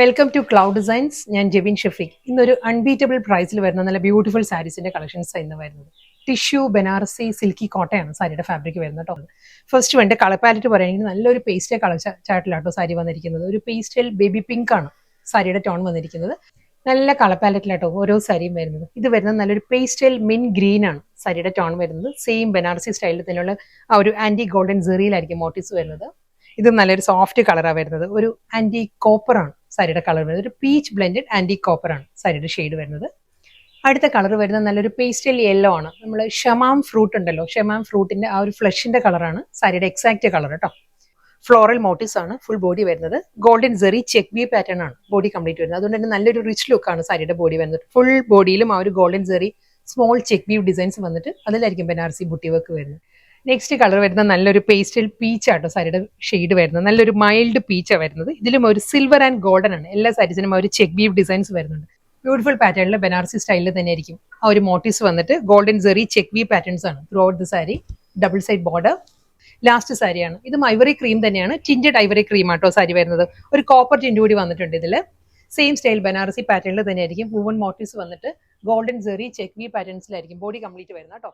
Welcome to cloud designs. ഞാൻ ജെവിൻ ഷഫീഖ്. ഇന്നൊരു unbeatable പ്രൈസിൽ വരുന്ന നല്ല ബ്യൂട്ടിഫുൾ സാരീസിന്റെ കളക്ഷൻസ് ഇന്ന് വരുന്നത്. ടിഷ്യൂ ബനാറസി സിൽക്കി കോട്ടയാണ് സാരിയുടെ ഫാബ്രിക് വരുന്നത് കേട്ടോ. ഫസ്റ്റ് വേണ്ട കളർ പാലറ്റ് പറയുകയാണെങ്കിൽ നല്ലൊരു പേസ്റ്റൽ കളർ ചാർട്ടിലാട്ടോ സാരി വന്നിരിക്കുന്നത്. ഒരു പേസ്റ്റൽ ബേബി പിങ്ക് ആണ് സാരിയുടെ ടോൺ വന്നിരിക്കുന്നത്. നല്ല കളർ പാലറ്റിലാട്ടോ ഓരോ സാരിയും വരുന്നത്. ഇത് വരുന്നത് നല്ലൊരു പേസ്റ്റൽ മിൻ ഗ്രീൻ ആണ് സാരിയുടെ ടോൺ വരുന്നത്. സെയിം ബനാറസി സ്റ്റൈലിൽ തന്നെയുള്ള ആ ഒരു ആന്റി ഗോൾഡൻ സെറിയിലായിരിക്കും മോട്ടീവ്സ് വരുന്നത്. ഇത് നല്ലൊരു സോഫ്റ്റ് കളറാണ് വരുന്നത്. ഒരു ആന്റി കോപ്പർ ആണ് സാരിയുടെ കളർ വരുന്നത്. ഒരു പീച്ച് ബ്ലെൻഡഡ് ആന്റി കോപ്പർ ആണ് സാരിയുടെ ഷെയ്ഡ് വരുന്നത്. അടുത്ത കളർ വരുന്നത് നല്ലൊരു പേസ്റ്റൽ യെല്ലോ ആണ്. നമ്മൾ ഷമാം ഫ്രൂട്ട് ഉണ്ടല്ലോ, ഷമാം ഫ്രൂട്ടിന്റെ ആ ഒരു ഫ്ലഷിന്റെ കളറാണ് സാരിയുടെ എക്സാക്ട് കളർ കേട്ടോ. ഫ്ലോറൽ മോട്ടീവ്സ് ആണ് ഫുൾ ബോഡി വരുന്നത്. Golden zari check B pattern ആണ് ബോഡി കംപ്ലീറ്റ് വരുന്നത്. അതുകൊണ്ട് തന്നെ നല്ലൊരു റിച്ച് ലുക്ക് ആണ് സാരിയുടെ ബോഡി വരുന്നത്. ഫുൾ ബോഡിയിലും ആ ഒരു ഗോൾഡൻ സെറി സ്മോൾ ചെക്ക് ബി ഡിസൈൻസ് വന്നിട്ട് അതിലായിരിക്കും ബനാറസി ബുട്ടി വർക്ക് വരുന്നത്. നെക്സ്റ്റ് കളർ വരുന്ന നല്ലൊരു പേസ്റ്റൽ പീച്ച് ആട്ടോ സാരിയുടെ ഷെയ്ഡ് വരുന്നത്. നല്ലൊരു മൈൽഡ് പീച്ചാണ് വരുന്നത്. ഇതിലും ഒരു സിൽവർ ആൻഡ് ഗോൾഡൻ ആണ്. എല്ലാ സാരീസിനും ഒരു ചെക്ക് ബീവ് ഡിസൈൻസ് വരുന്നുണ്ട്. ബ്യൂട്ടിഫുൾ പാറ്റേണിൽ ബനാറസി സ്റ്റൈലിൽ തന്നെ ആയിരിക്കും ആ ഒരു മോട്ടീവ്സ് വന്നിട്ട്. Golden zari check weave patterns ആണ് through out the sari. Double side border. Last സാരിയാണ്. ഇതും ഐവറി ക്രീം തന്നെയാണ്. ടിൻറ്റഡ് ഐവറി ക്രീം ആട്ടോ സാരി വരുന്നത്. ഒരു കോപ്പർ ടിൻറ്റ് കൂടി വന്നിട്ടുണ്ട് ഇതിൽ. സെയിം സ്റ്റൈൽ ബനാറസി പാറ്റേണിൽ തന്നെ ആയിരിക്കും. വൂവൺ മോട്ടീവ്സ് വന്നിട്ട് ഗോൾഡൻ സെറി ചെക്ക് ബീവ് പാറ്റേൺസിലായിരിക്കും ബോഡി കംപ്ലീറ്റ് വരുന്നത് കേട്ടോ.